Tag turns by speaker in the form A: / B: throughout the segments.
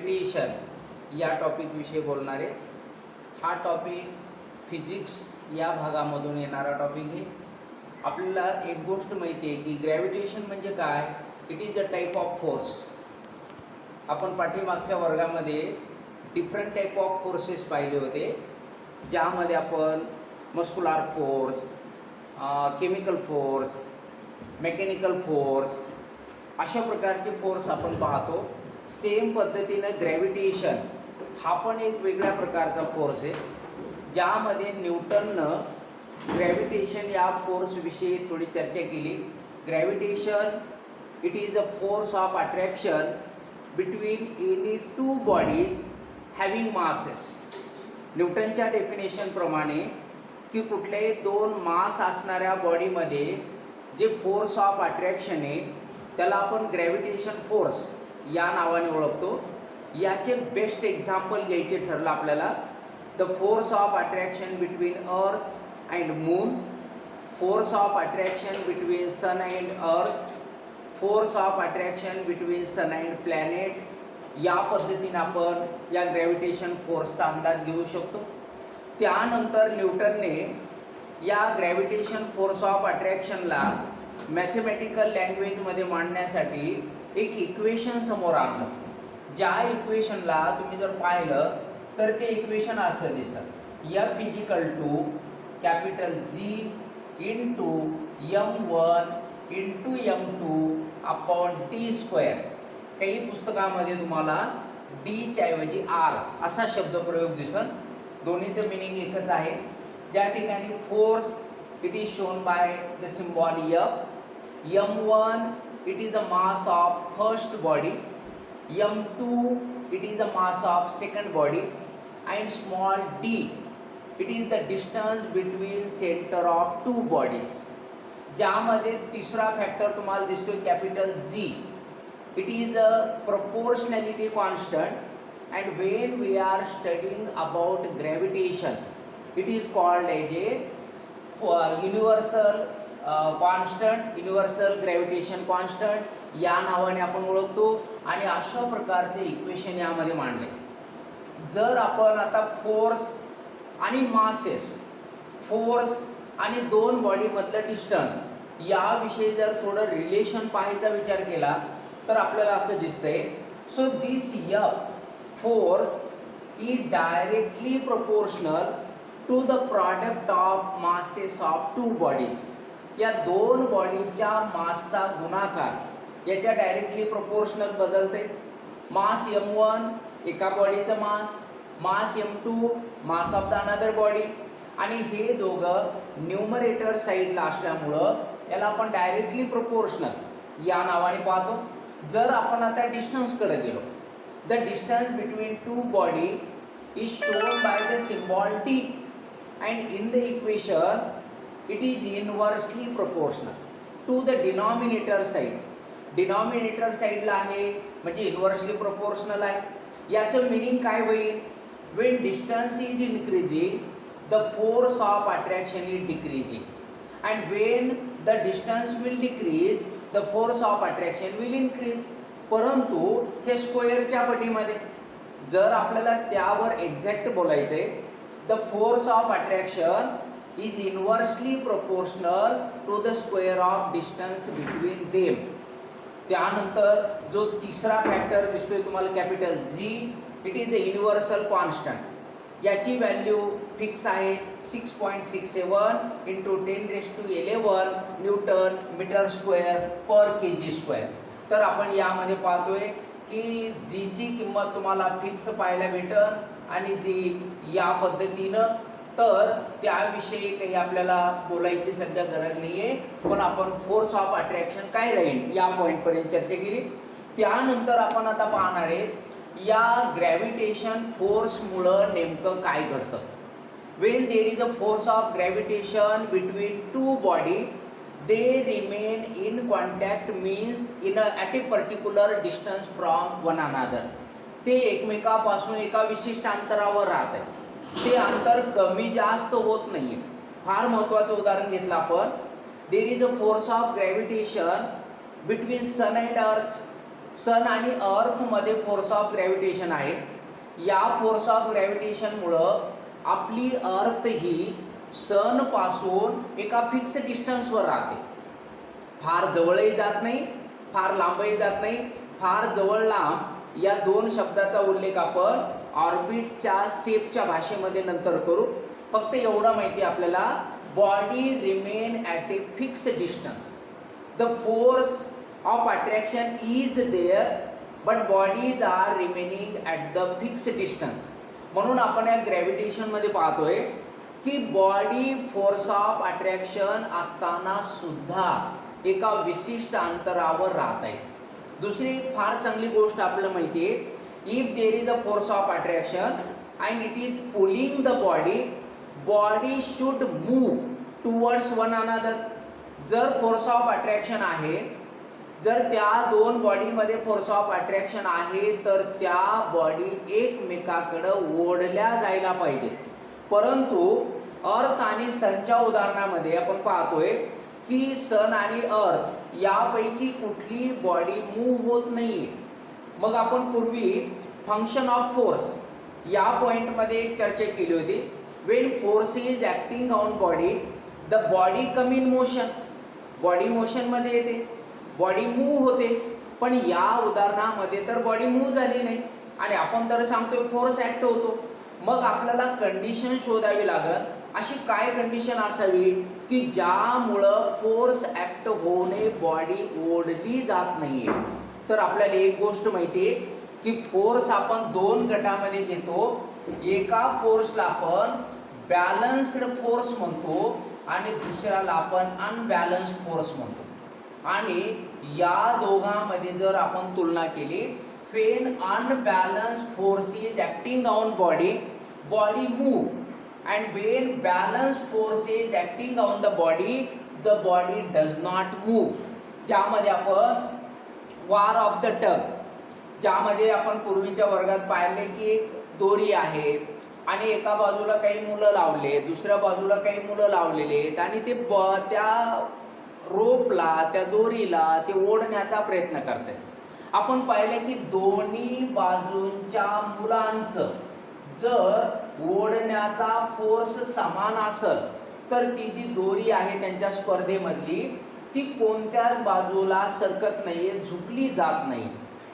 A: Gravitation या टॉपिकविषयी बोलणार आहे. हा टॉपिक फिजिक्स या भागामधून येणारा टॉपिक आहे. आपल्याला एक गोष्ट माहिती आहे की ग्रॅव्हिटेशन म्हणजे काय. It is a type of force. आपण पाठीमागच्या वर्गामध्ये डिफरंट टाईप ऑफ फोर्सेस पाहिले होते, ज्यामध्ये आपण muscular force, chemical force, mechanical force अशा प्रकारचे फोर्स आपण पाहतो. सेम पद्धतीनं ग्रॅव्हिटेशन हा पण एक वेगळ्या प्रकारचा फोर्स आहे, ज्यामध्ये न्यूटननं ग्रॅव्हिटेशन या फोर्सविषयी थोडी चर्चा केली. Gravitation it is a force of attraction between any two bodies having masses. न्यूटनच्या डेफिनेशनप्रमाणे की कुठल्याही दोन मास असणाऱ्या बॉडीमध्ये जे फोर्स ऑफ अट्रॅक्शन आहे त्याला आपण ग्रॅव्हिटेशन फोर्स या नावाने ओळखतो. याचे बेस्ट एक्झाम्पल घ्यायचे ठरलं आपल्याला. The force of attraction between earth and moon, force of attraction between sun and earth, force of attraction between sun and planet. या पद्धतीने आपण या ग्रॅव्हिटेशन फोर्सचा अंदाज घेऊ शकतो. त्यानंतर न्यूटनने या ग्रॅव्हिटेशन फोर्स ऑफ अट्रॅक्शनला मॅथमॅटिकल लँग्वेजमध्ये मांडण्यासाठी एक इक्वेशन समोर आणलं. ज्या इक्वेशनला तुम्ही जर पाहिलं तर ते इक्वेशन असं दिसतं, F is equal to capital G into M1 into M2 upon T square. काही पुस्तकामध्ये तुम्हाला डीच्या ऐवजी R असा शब्दप्रयोग दिसन. दोन्हीचं मिनिंग एकच आहे. ज्या ठिकाणी force it is shown by the symbol F. M1 it is the mass of first body, M2 it is the mass of second body, and small d it is the distance between center of two bodies. ज्यामध्ये तिसरा factor तुम्हाला दिसतोय capital G. It is a proportionality constant, and when we are studying about gravitation it is called as a universal constant, universal gravitation constant या नावाने आपण ओळखतो. आणि अशा प्रकारचे इक्वेशन यामध्ये मांडले. जर आपण आता फोर्स आणि मासेस, फोर्स आणि दोन बॉडीमधलं डिस्टन्स याविषयी जर थोडं रिलेशन पाहायचा विचार केला तर आपल्याला असं दिसतंय. So this F force is directly proportional to the product of masses of two bodies. या दोन बॉडीच्या मासचा गुणाकार याच्या डायरेक्टली प्रोपोर्शनल बदलते. मास M1 एका बॉडीचं मास, मास M2 mass of the another body. आणि हे दोघं न्यूमरेटर साईडला असल्यामुळं याला आपण डायरेक्टली प्रोपोर्शनल या नावाने पाहतो. जर आपण आता डिस्टन्सकडे गेलो, the distance between two body is shown by the symbol D, and in the equation it is inversely proportional to the denominator side. Denominator साईडला आहे म्हणजे इन्व्हर्सली प्रोपोर्शनल आहे. याचं मिनिंग काय होईल. when distance is increasing the force of attraction is decreasing, and when the distance will decrease the force of attraction will increase. परंतु हे स्क्वेअरच्या पटीमध्ये. जर आपल्याला त्यावर एक्झॅक्ट बोलायचंय, the force of attraction is inversely proportional to the square of distance between them. त्यानंतर जो तिसरा factor दिसतोय तुम्हाला capital G, it is the universal constant. याची व्हॅल्यू फिक्स आहे 6.67 इंटू 10⁻11 न्यूटन मीटर स्क्वेअर पर kg स्क्वेअर. तर आपण यामध्ये पाहतोय की जीची किंमत तुम्हाला फिक्स पाहायला भेटल आणि जी या पद्धतीनं. तर त्याविषयी काही आपल्याला बोलायची सध्या गरज नाही आहे, पण आपण फोर्स ऑफ अट्रॅक्शन काय राहील या पॉईंटपर्यंत चर्चा केली. त्यानंतर आपण आता पाहणार आहे या ग्रॅव्हिटेशन फोर्समुळं नेमकं काय घडतं. When there is a force of gravitation between two body they remain in contact means at a particular distance from one another. ते एकमेकापासून एका विशिष्ट अंतरावर राहत आहे. ते अंतर कमी जास्त होत नाही आहे. फार महत्त्वाचं उदाहरण घेतलं आपण. There is a force of gravitation between sun and earth. Sun आणि अर्थमध्ये फोर्स ऑफ ग्रॅव्हिटेशन आहे. या फोर्स ऑफ ग्रॅव्हिटेशनमुळं आपली अर्थ ही सन पासून एका फिक्स डिस्टन्सवर राहते. फार जवळही जात नाही, फार लांबही जात नाही. फार जवळ लांब या दोन शब्दाचा उल्लेख आपण ऑर्बिटच्या शेपच्या भाषेमध्ये नंतर करू. फक्त एवढं माहिती आपल्याला, body remain at a fix distance. The force of attraction is there but bodies are remaining at the fix distance. म्हणून आपण या ग्रॅव्हिटेशनमध्ये पाहतोय की बॉडी फोर्स ऑफ अट्रॅक्शन असताना सुद्धा एका विशिष्ट अंतरावर राहत आहेत. दुसरी फार चांगली गोष्ट आपल्याला माहिती आहे, if there is a force of attraction and it is pulling the body should move towards one another. जर फोर्स ऑफ अट्रॅक्शन आहे, जर त्या दोन बॉडीमध्ये फोर्स ऑफ अट्रॅक्शन आहे, तर त्या बॉडी एकमेकाकडं ओढल्या जायला पाहिजे. परंतु अर्थ आणि सनच्या उदाहरणामध्ये आपण पाहतोय की सन आणि अर्थ यापैकी कुठली बॉडी मूव्ह होत नाही. मग आपण पूर्वी फंक्शन ऑफ फोर्स या पॉईंटमध्ये एक चर्चा केली होती. When force is acting on body, the body come in motion. Body मोशनमध्ये येते, बॉडी मूव्ह होते. पण या उदाहरणामध्ये तर बॉडी मूव्ह झाली नाही आणि आपण तर सांगतोय फोर्स ॲक्ट होतो. मग आपल्याला कंडिशन शोधावी लागेल. अशी काय कंडिशन असावी की ज्यामुळं फोर्स ॲक्ट होणे बॉडी ओढली जात नाहीये. तर आपल्याला एक गोष्ट माहिती आहे की फोर्स आपण दोन गटामध्ये घेतो. एका फोर्सला आपण बॅलन्स्ड फोर्स म्हणतो आणि दुसऱ्याला आपण अनबॅलन्स फोर्स म्हणतो. आणि या दोघांमध्ये जर आपण तुलना केली, Wien unbalance force is acting on body move, and when balance force is acting on the body does not move. ज्यामध्ये आपण वॉर ऑफ द टग, ज्यामध्ये आपण पूर्वीच्या वर्गात पाहिले की एक दोरी आहे आणि एका बाजूला काही मुलं लावले, दुसऱ्या बाजूला काही मुलं लावलेले आहेत आणि ते त्या रोपला, त्या दोरीला ते ओढण्याचा प्रयत्न करतात. आपण पाहिले की दोन्ही बाजूंच्या मुलांचं जर ओढण्याचा फोर्स समान असेल तर ती जी दोरी आहे त्यांच्या स्पर्धेमधली ती कोणत्याच बाजूला सरकत नाहीये, झुकली जात नाही.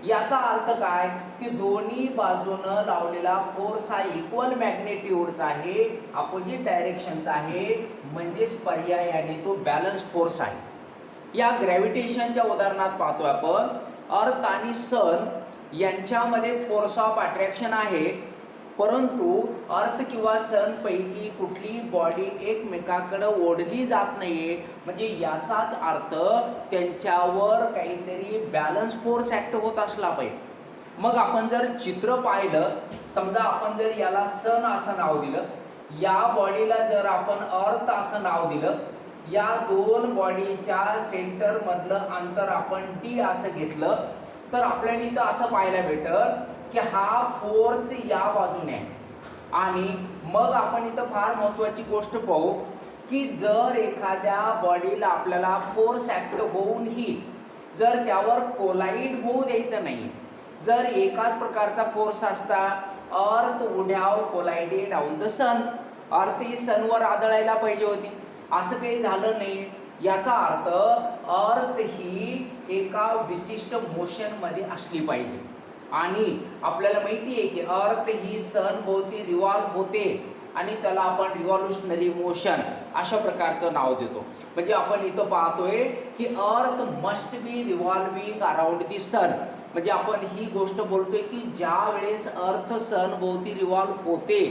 A: याचा अर्थ काय की दोन्ही बाजूनं लावलेला फोर्स हा इक्वल मॅग्नेट्यूडचा आहे, अपोजिट डायरेक्शनचा आहे, म्हणजेच पर्यायाने तो बॅलन्स फोर्स आहे. या ग्रॅव्हिटेशनच्या उदाहरणात पाहतोय आपण अर्थ आणि सन यांच्यामध्ये फोर्स ऑफ अट्रॅक्शन आहे, परंतु अर्थ किंवा सन पैकी कुठली बॉडी एकमेकाकडे ओढली जात नाहीये. म्हणजे याचाच अर्थ त्यांच्यावर काहीतरी बॅलन्स फोर्स ॲक्ट होत असला पाहिजे. मग आपण जर चित्र पाहिलं, समजा आपण जर याला सन असं नाव दिलं, या बॉडीला जर आपण अर्थ असं नाव दिलं, या दोन बॉडीच्या सेंटर मधलं अंतर आपण डी असं घेतलं, तर आपल्याला इथं असं पाहायला भेटत की हा फोर्स या बाजूने आहे. आणि मग आपण इथं फार महत्त्वाची गोष्ट पाहू की जर एखाद्या बॉडीला आपल्याला फोर्स ॲक्ट होऊनही जर त्यावर कोलाईड होऊ द्यायचं नाही, जर एकाच प्रकारचा फोर्स असता, earth would have collided on the sun, earth ही सनवर आदळायला पाहिजे होती, असं काही झालं नाही. याचा अर्थ अर्थ ही एका विशिष्ट मोशनमध्ये असली पाहिजे. आणि आपल्याला माहिती आहे की अर्थ ही सन भोवती रिव्हॉल्व होते आणि त्याला आपण रिव्हॉल्युशनरी मोशन अशा प्रकारचं नाव देतो. म्हणजे आपण इथं पाहतोय की earth must be revolving around the sun. म्हणजे आपण ही गोष्ट बोलतोय की ज्या वेळेस अर्थ सन भोवती रिव्हॉल्व होते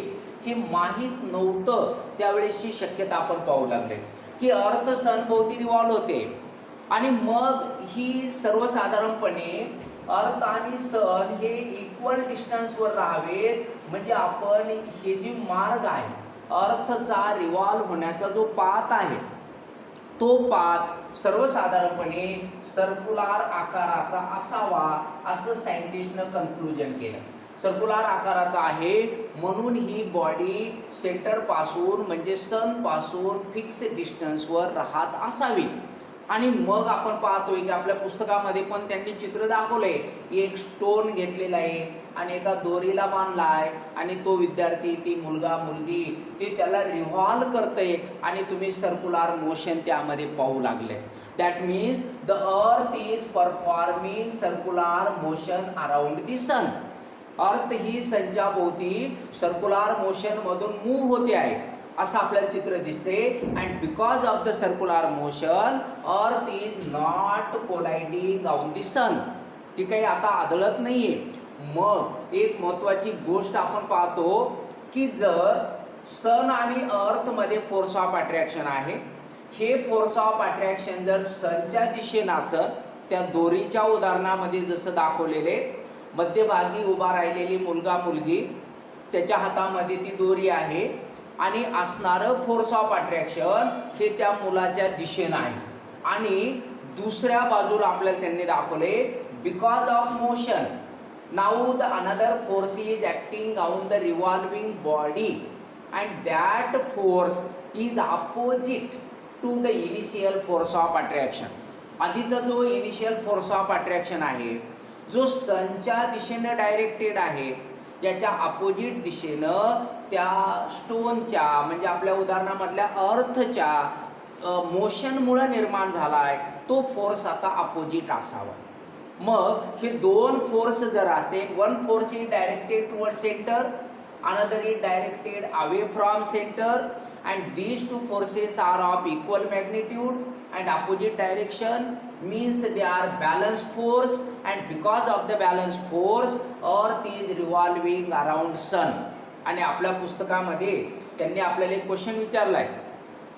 A: हे माहीत नव्हतं, त्यावेळेसची शक्यता आपण पाहू लागले की अर्थ सन भोवती रिव्हॉल्व होते आणि मग ही सर्वसाधारणपणे अर्थ आणि सन हे इक्वल डिस्टन्सवर राहावेत. म्हणजे आपण हे जी मार्ग आहे अर्थचा रिव्हॉल्व होण्याचा जो पाथ आहे तो पाथ सर्वसाधारणपणे सर्क्युलर आकाराचा असावा असं सायंटिस्टनं कन्क्लुजन केलं. सर्क्युलर आकाराचा आहे म्हणून ही बॉडी सेंटर पासून म्हणजे सन पासून फिक्स डिस्टन्सवर राहत असावी. आणि मग आपण पाहतोय की आपल्या पुस्तकामध्ये पण त्यांनी चित्र दाखवलंय, एक स्टोन घेतलेला आहे आणि एका दोरीला बांधलाय आणि तो विद्यार्थी, ती मुलगा मुलगी ते त्याला रिव्हॉल्व करते आणि तुम्ही सर्क्युलर मोशन त्यामध्ये पाहू लागले. That means the earth is performing circular motion around the sun. Earth ही सनच्या भोवती सर्क्युलर मोशन मधून मूव्ह होते आहे असं आपल्याला चित्र दिसते. And because of the circular motion earth is not colliding on the sun. ती काही आता आदळत नाहीये. मग एक महत्वाची गोष्ट आपण पाहतो की जर सन आणि अर्थ मध्ये फोर्स ऑफ अट्रॅक्शन आहे, हे फोर्स ऑफ अट्रॅक्शन जर सनच्या दिशेने असेल, त्या दोरीच्या उदाहरणामध्ये जसं दाखवलेले, मध्यभागी उभा राहिलेली मुलगा मुलगी, त्याच्या हातामध्ये ती दोरी आहे आणि असणारं फोर्स ऑफ अट्रॅक्शन हे त्या मुलाच्या दिशेने आहे. आणि दुसऱ्या बाजूला आपल्याला त्यांनी दाखवले because of motion now the another force is acting on the revolving body and that force is opposite to the initial force of attraction. आधीचा जो इनिशियल फोर्स ऑफ अट्रॅक्शन आहे, जो सनच्या दिशेने डायरेक्टेड आहे, याच्या अपोजिट दिशेनं त्या स्टोनच्या म्हणजे आपल्या उदाहरणामधल्या अर्थच्या मोशनमुळे निर्माण झालाय, तो फोर्स आता अपोजिट असावा. मग हे दोन फोर्स जर असते, one force is directed toward centre, another is directed away from centre, and these two forces are of equal magnitude and opposite direction, means they are balanced force, and because of the balanced force earth is revolving around sun. आणि आपल्या पुस्तकामध्ये त्यांनी आपल्याला एक question विचारलाय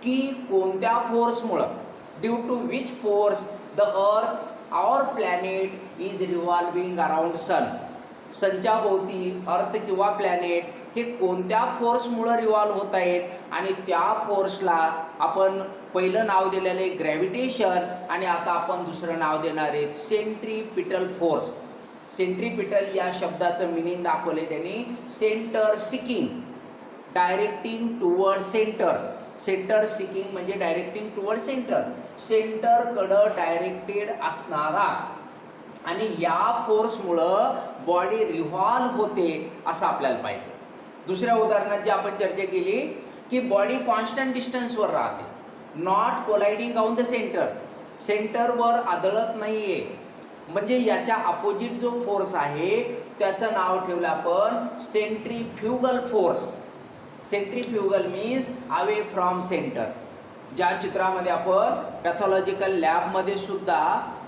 A: की कोणत्या फोर्समुळं, due to which force the earth our planet is revolving around sun. सनच्या भोवती अर्थ किंवा प्लॅनेट हे कोणत्या फोर्समुळे रिव्हॉल्व होत आहेत, आणि त्या फोर्सला आपण पहिलं नाव दिलेलं आहे ग्रॅव्हिटेशन, आणि आता आपण दुसरं नाव देणार आहे सेंट्रीपिटल फोर्स. सेंट्रीपिटल या शब्दाचं मिनिंग दाखवले त्यांनी, centre seeking, directing toward centre. Centre seeking म्हणजे डायरेक्टिंग टुवर्ड सेंटर, सेंटरकडं डायरेक्टेड असणारा, आणि या फोर्समुळं बॉडी रिव्हॉल्व होते असं आपल्याला पाहिजे. दुसऱ्या उदाहरणात जी आपण चर्चा केली की बॉडी कॉन्स्टंट डिस्टन्सवर राहते, not colliding on the centre, सेंटरवर आदळत नाहीये, म्हणजे याच्या अपोजिट जो फोर्स आहे त्याचं नाव ठेवलं आपण centrifugal force. Centrifugal means away from centre. ज्या चित्रामध्ये आपण पॅथॉलॉजिकल लॅबमध्ये सुद्धा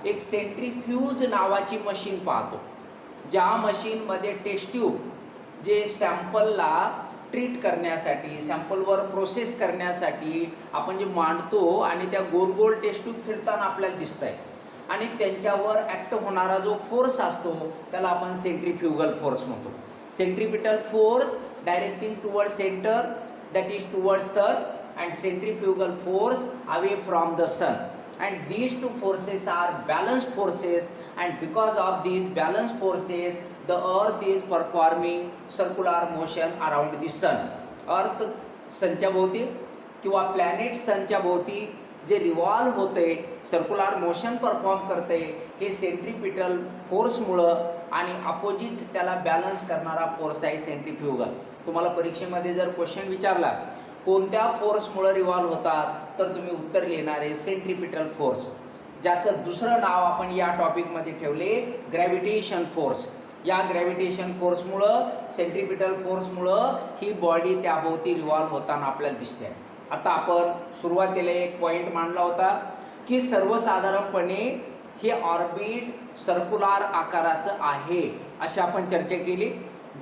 A: एक सेंट्रीफ्यूज नावाची मशीन पाहतो, ज्या मशीनमध्ये टेस्ट ट्यूब जे सॅम्पलला ट्रीट करण्यासाठी, सॅम्पलवर प्रोसेस करण्यासाठी आपण जे मांडतो आणि त्या गोल गोल टेस्ट ट्यूब फिरताना आपल्याला दिसत आहे, आणि त्यांच्यावर ॲक्ट होणारा जो फोर्स असतो त्याला आपण सेंट्रीफ्युगल फोर्स म्हणतो. Centripetal force directing toward centre, that is toward sun, and centrifugal force away from the sun, and these two forces are balanced forces, and because of these balanced forces the earth is performing circular motion around the sun. अर्थ सनच्या भोवती किंवा planet सनच्या भोवती जे revolve होते, circular motion perform करते, हे centripetal फोर्समुळं, आणि opposite त्याला बॅलन्स करणारा फोर्स आहे सेंट्रीफ्युगल. तुम्हाला परीक्षेमध्ये जर क्वेश्चन विचारला कोणत्या फोर्समुळे रिव्हॉल्व होतात, तर तुम्ही उत्तर लिहिणार आहे सेंट्रीपिटल फोर्स, ज्याचं दुसरं नाव आपण या टॉपिकमध्ये ठेवले ग्रॅव्हिटेशन फोर्स. या ग्रॅव्हिटेशन फोर्समुळं, सेंट्रीपिटल फोर्समुळं ही बॉडी त्याभोवती रिव्हॉल्व होताना आपल्याला दिसते. आता आपण सुरुवातीला एक पॉईंट मांडला होता की सर्वसाधारणपणे हे ऑर्बिट सर्क्युलर आकाराचं आहे अशी आपण चर्चा केली,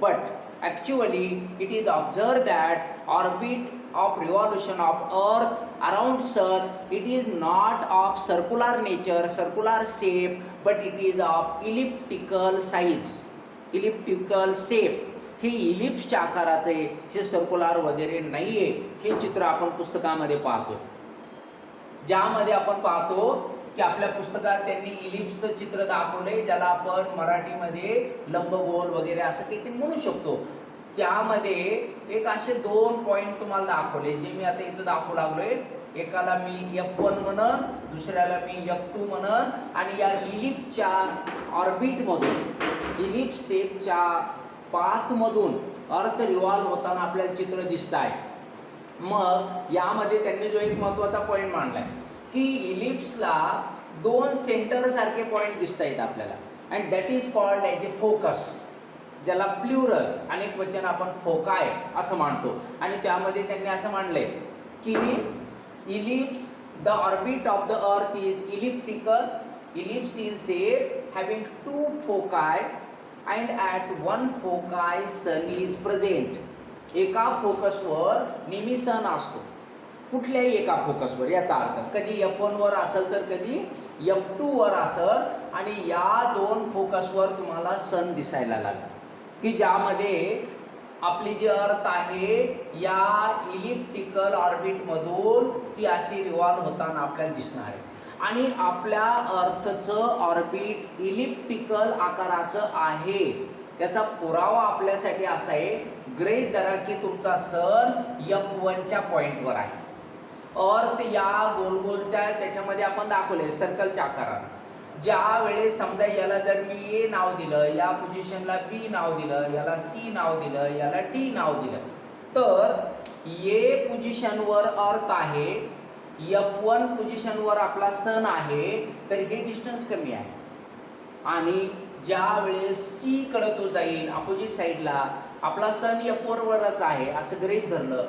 A: but actually it is observed that orbit of revolution of earth around sun, it is not of circular nature, circular shape, but it is of elliptical size, elliptical shape. हे इलिप्सच्या आकाराचे, हे circular वगैरे नाहीये. हे चित्र आपण पुस्तकामध्ये पाहतो, ज्यामध्ये आपण पाहतो की आपल्या पुस्तकात त्यांनी इलिप्सचं चित्र दाखवलंय, ज्याला आपण मराठीमध्ये लंबगोल वगैरे असं काही म्हणू शकतो. त्यामध्ये एक असे दोन पॉईंट तुम्हाला दाखवले, जे मी आता इथं दाखवू लागलोय. एकाला मी F1 म्हणन, दुसऱ्याला मी F2 म्हणन, आणि या इलिप्सच्या ऑर्बिटमधून इलिप्स शेपच्या पाथमधून अर्थ रिव्हॉल्व होताना आपल्याला चित्र दिसत आहे. मग यामध्ये त्यांनी जो एक महत्त्वाचा पॉईंट मांडलाय की इलिप्सला दोन सेंटर सारखे पॉईंट दिसत आहेत आपल्याला, and that is called as A focus, ज्याला प्लुरल अनेक वचन आपण फोकाय असं मानतो. आणि त्यामध्ये त्यांनी असं मांडलंय की ellipse the orbit of the earth is elliptical, ellipse is shape having two foci and at one foci sun is present. एका फोकसवर नेहमी सन असतो, कुठल्याही एका फोकसवर. याचा अर्थ कधी F1 वर असेल तर कधी F2 वर असेल, आणि या दोन फोकसवर तुम्हाला सन दिसायला लागेल की ज्यामध्ये आपली जी अर्थ आहे या इलिप्टिकल ऑर्बिटमधून ती अशी रिव्हॉल्व होताना आपल्याला दिसणार आहे. आणि आपल्या अर्थचं ऑर्बिट इलिप्टिकल आकाराचं आहे याचा पुरावा आपल्यासाठी असा आहे, गृहीत धरा की तुमचा सन F1च्या पॉईंटवर आहे. अर्थ या गोलगोलच्या त्याच्यामध्ये आपण दाखवले सर्कलच्या आकाराने. ज्या वेळेस समजा याला जर मी A नाव दिलं, या पोझिशनला B नाव दिलं, याला C नाव दिलं, याला D नाव दिलं, तर A पोझिशनवर अर्थ आहे, F1 पोझिशनवर आपला सन आहे, तर हे डिस्टन्स कमी आहे. आणि ज्या वेळेस C कडे तो जाईल अपोजिट साईडला, आपला सन F4 वरच आहे असं गृहीत धरलं,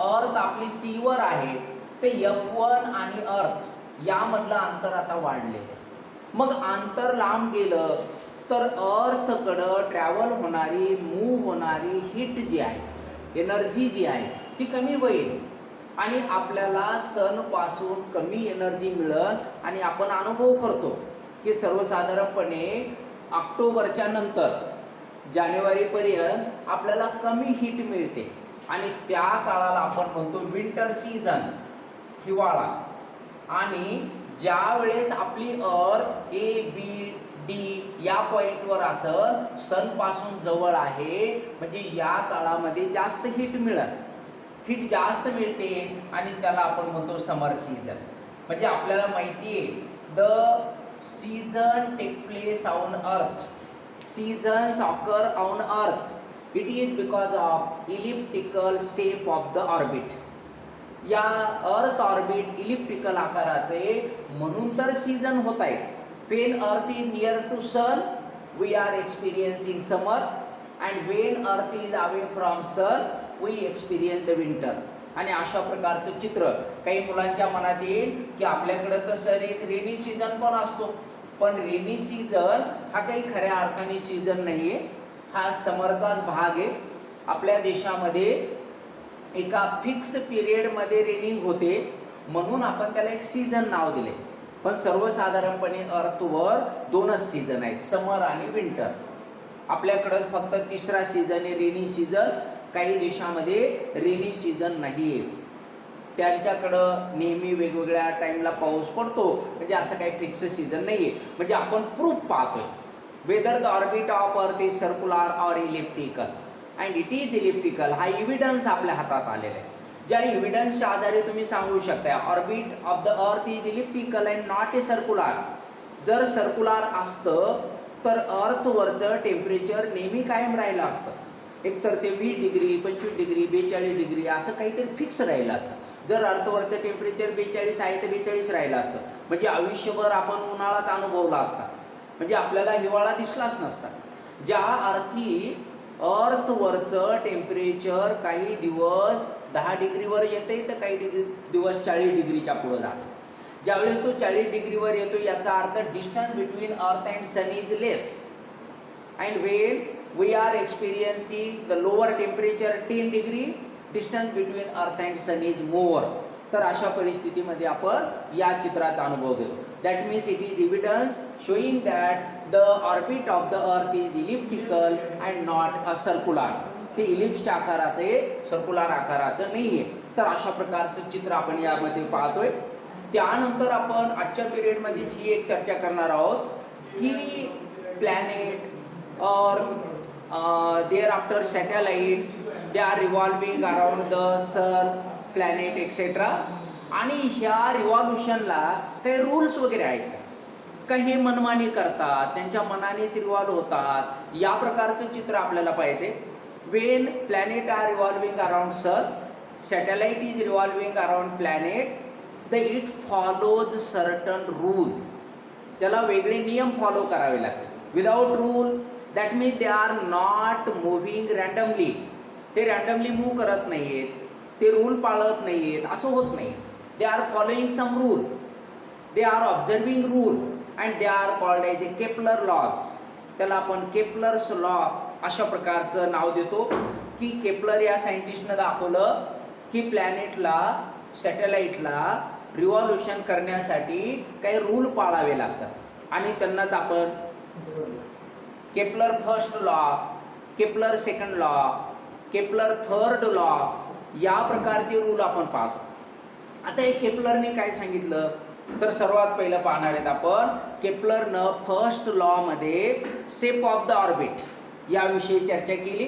A: अर्थ आपली C वर आहे, ते F1 आणि अर्थ यामधलं अंतर आता वाढलेलं आहे. मग अंतर लांब गेलं तर अर्थकडं ट्रॅव्हल होणारी, मूव्ह होणारी हीट जी आहे, एनर्जी जी आहे ती कमी होईल, आणि आपल्याला सन पासून कमी एनर्जी मिळेल. आणि आपण अनुभव करतो की सर्वसाधारणपणे ऑक्टोबरच्या नंतर जानेवारीपर्यंत आपल्याला कमी हीट मिळते, आणि त्या काळाला आपण म्हणतो विंटर सीझन, हिवाळा. आणि ज्या वेळेस आपली अर्थ A B D या पॉईंटवर असेल, सन पासून जवळ आहे, म्हणजे या काळामध्ये जास्त हीट मिळेल, हीट जास्त मिळते, आणि त्याला आपण म्हणतो समर सीझन. म्हणजे आपल्याला माहिती आहे the season take place on earth, seasons occur on earth, it is because of elliptical shape of the orbit. या अर्थ ऑर्बिट इलिप्टिकल आकाराचे म्हणून तर सीझन होत आहेत. When earth is near to sun we are experiencing summer, and when earth is away from sun we experience the winter. आणि अशा प्रकारचं चित्र काही मुलांच्या मनात येईल की आपल्याकडं तर सर एक रेनी सीझन पण असतो, पण रेनी सीझन हा काही खऱ्या अर्थाने सीझन नाही आहे, हा समरचाच भाग आहे. आपल्या देशामध्ये एका फिक्स पिरियडमध्ये रेनिंग होते म्हणून आपण त्याला एक सीझन नाव दिले, पण सर्वसाधारणपणे अर्थवर दोनच सीझन आहेत, समर आणि विंटर. आपल्याकडं फक्त तिसरा सीझन आहे रेनी सीझन. काही देशामध्ये रेनी सीझन नाही आहे, त्यांच्याकडं नेहमी वेगवेगळ्या टाईमला पाऊस पडतो, म्हणजे असं काही फिक्स सीझन नाही आहे. म्हणजे आपण प्रूफ पाहतोय whether the orbit of earth is circular or elliptical, and it is elliptical. हा इव्हिडन्स आपल्या हातात आलेला आहे, ज्या इव्हिडन्सच्या आधारे तुम्ही सांगू शकता orbit of the earth is elliptical and not a circular. जर सर्क्युलर असतं तर अर्थवरचं टेम्परेचर नेहमी कायम राहिलं असतं, एकतर ते 20 डिग्री 25 डिग्री 42 डिग्री असं काहीतरी फिक्स राहिलं असतं. जर अर्थवरचं टेम्परेचर 42 आहे तर 42 राहिलं असतं, म्हणजे आयुष्यभर आपण उन्हाळाच अनुभवला असता, म्हणजे आपल्याला हिवाळा दिसलाच नसता. ज्या अर्थी अर्थवरचं टेम्परेचर काही दिवस 10 डिग्रीवर येते तर काही दिवस 40 डिग्रीच्या पुढं जातं. ज्यावेळेस तो 40 डिग्रीवर येतो याचा अर्थ distance between earth and sun is less, and when we are experiencing the lower temperature 10 degree, distance between earth and sun is more. तर अशा परिस्थितीमध्ये आपण या चित्राचा अनुभव घेतो. That means it is evidence showing that the orbit of the earth is elliptical and not a circular. ते इलिप्सच्या आकाराचे, सर्क्युलर आकाराचं नाही आहे. तर अशा प्रकारचं चित्र आपण यामध्ये पाहतोय. त्यानंतर आपण आजच्या पिरियडमध्येच ही एक चर्चा करणार आहोत की प्लॅनेट, अर्थ, thereafter satellite, they are revolving around the sun, planet, etc. आणि ह्या रिव्हॉल्युशनला काही रूल्स वगैरे आहेत का हे मनमानी करतात, त्यांच्या मनानेच रिव्हॉल्व होतात, या प्रकारचं चित्र आपल्याला पाहिजे. When planet are revolving around sun, satellite is revolving around planet, the it follows certain rule. त्याला वेगळे नियम फॉलो करावे लागतात. Without rule that means they are not moving randomly. ते रँडमली मूव्ह करत नाहीत, ते रूल पाळत नाहीत, असं होत नाही. They are following some rule, they are observing rule and they are called as a Kepler laws. त्याला आपण केपलर्स लॉ अशा प्रकारचं नाव देतो की केपलर या सायंटिस्टनं दाखवलं की प्लॅनेटला, सॅटेलाइटला रिव्हॉल्युशन करण्यासाठी काही रूल पाळावे लागतात आणि त्यांनाच आपण Kepler first law, Kepler second law, Kepler third law या प्रकारचे रूल आपण पाहतो. आता हे केपलरने काय सांगितलं तर सर्वात पहिलं पाहणार आहेत आपण केपलरनं फर्स्ट लॉमध्ये शेप ऑफ द ऑर्बिट याविषयी चर्चा केली,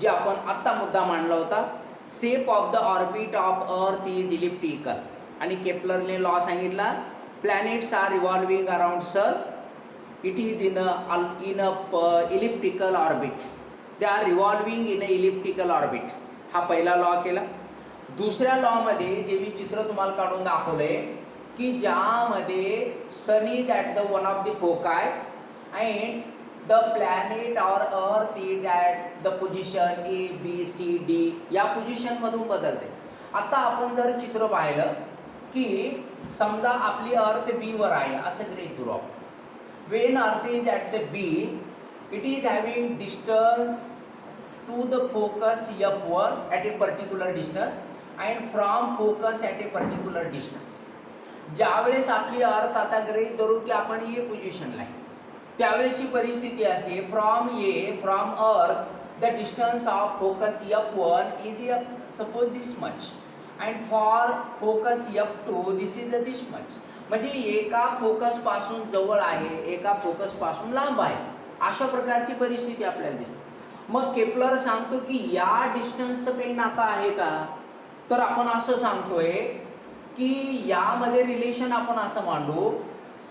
A: जी आपण आत्ता मुद्दा मांडला होता. Shape of the orbit of earth is elliptical. आणि केपलरने लॉ सांगितला planets are revolving around sun, it is in a elliptical orbit. They are revolving in a elliptical orbit. हा पहिला लॉ केला. दुसऱ्या लॉमध्ये जे मी चित्र तुम्हाला काढून दाखवलंय की ज्यामध्ये sun is at the one of the foci and the planet or earth is at the position ABCD या पोझिशनमधून बदलते. आता आपण जर चित्र पाहिलं की समजा आपली अर्थ B वर आहे असं गृहीत धरू आपण. When earth is at the B, it is having distance to the focus F1 at a particular distance and from focus at a particular distance. ज्यावेळेस आपली अर्थ आता गृहीत धरू की आपण ए पोझिशनला आहे, त्यावेळेसची परिस्थिती असे from earth the distance of focus F1 is suppose this much and for focus F2 this is this much. म्हणजे एका फोकस पासून जवळ आहे, एका फोकस पासून लांब आहे, अशा प्रकारची परिस्थिती आपल्याला दिसते. मग केपलर सांगतो की या डिस्टन्सचं काही नातं आहे का, तर आपण असं सांगतोय की यामध्ये रिलेशन आपण असं मांडू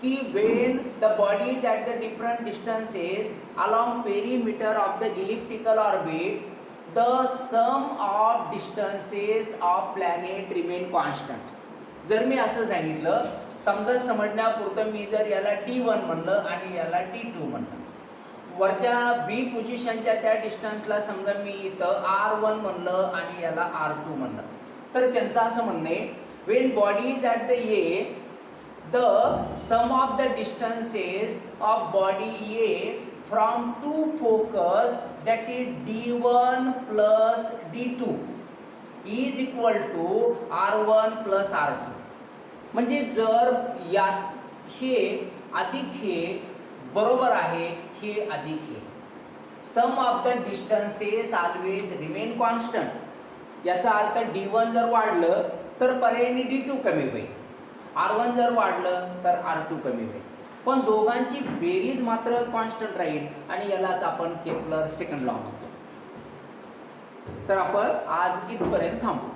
A: की when the body is at the different distances along perimeter of the elliptical orbit, the sum of distances of planet remain constant. जर मी असं सांगितलं, समजा समजण्यापुरतं मी जर याला T1 म्हणलं आणि याला T2 म्हणलं, वरच्या B पोझिशनच्या त्या डिस्टन्सला समजा मी इथं R1 म्हणलं आणि याला R2 म्हणलं, तर त्यांचं असं म्हणणं आहे Wien body is at the A, the sum of the distances of body A from two focus, that is D1 plus D2 is equal to R1 plus R2. म्हणजे जर याच हे अधिक हे बरोबर आहे, हे अधिक हे, sum of the distances always remain constant. याचा अर्थ D1 जर वाढलं तर पर्यायी D2 कमी होईल, R1 जर वाढलं तर R2 कमी होईल, पण दोघांची बेरीज मात्र कॉन्स्टंट राहील आणि यालाच आपण केपलर सेकंड लॉ म्हणतो. तर आपण आज इथपर्यंत थांबू.